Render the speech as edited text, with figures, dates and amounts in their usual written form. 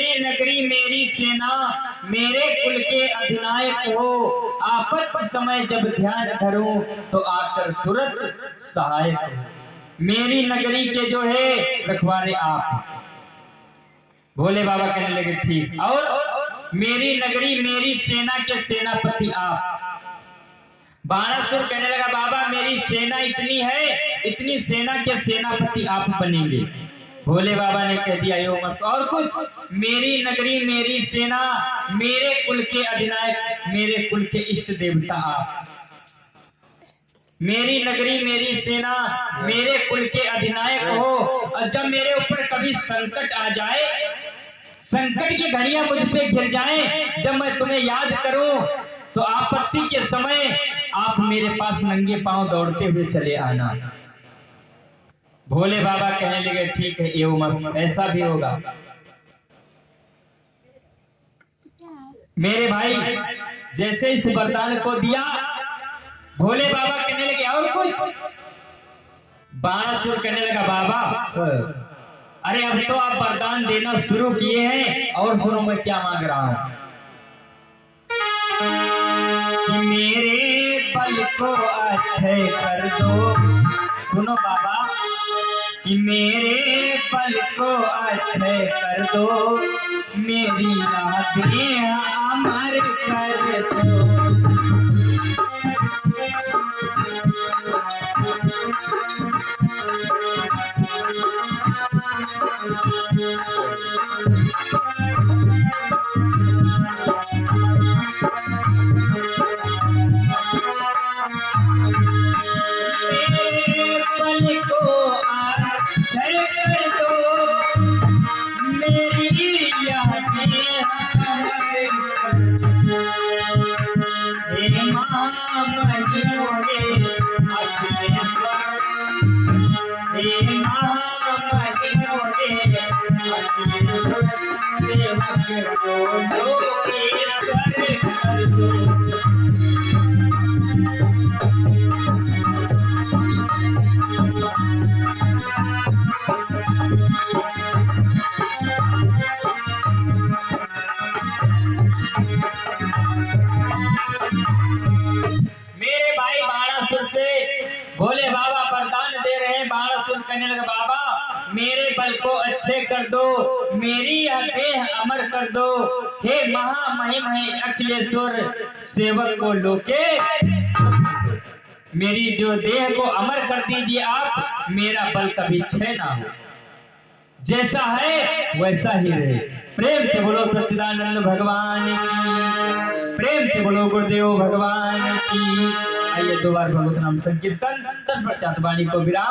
मेरी नगरी मेरी सेना, मेरे कुल के अधिनायक हो। आपत्ति समय जब ध्यान धरूं तो आकर तुरंत सहायक हो। मेरी नगरी के जो है रखवारे आप। भोले बाबा कहने लगे ठीक। और मेरी नगरी मेरी सेना के सेनापति आप। बाणासुर कहने लगा बाबा मेरी सेना इतनी है, इतनी सेना के सेनापति आप बनेंगे। भोले बाबा ने कह दिया यो मत और कुछ। मेरी नगरी मेरी सेना, मेरे कुल के अधिनायक, मेरे कुल के इष्ट देवता आप। मेरी नगरी मेरी सेना, मेरे कुल के अधिनायक हो। और जब मेरे ऊपर कभी संकट आ जाए, संकट की घड़ियां मुझ पे घिर जाएं, जब मैं तुम्हें याद करूं तो आपत्ति के समय आप मेरे पास नंगे पांव दौड़ते हुए चले आना। भोले बाबा कहने लगे ठीक है ये उम्र ऐसा भी होगा। मेरे भाई जैसे इस वरदान को दिया, भोले बाबा कहने लगे और कुछ। बाणासुर कहने लगा बाबा अरे अब तो आप वरदान देना शुरू किए हैं, और सुनो मैं क्या मांग रहा हूं कि मेरे पल को अच्छे कर दो। सुनो बाबा कि मेरे पल को अच्छे कर दो, मेरी यादें अमर कर दो। मेरे भाई बाणासुर से भोले बाबा वरदान दे रहे हैं। बाणासुर कहने लगा बाबा मेरे बल को अच्छे कर दो, मेरी यह देह अमर कर दो। हे महामहिम है अखिलेश्वर, सेवक को लोके मेरी जो देह को अमर कर दीजिए आप, मेरा बल कभी क्षय ना हो, जैसा है वैसा ही रहे। प्रेम से बोलो सच्चिदानंद भगवान की, प्रेम से बोलो गुरुदेव भगवान की। आइए दो बार भगवत नाम संकीर्तन, तत्पश्चात वाणी को विराम।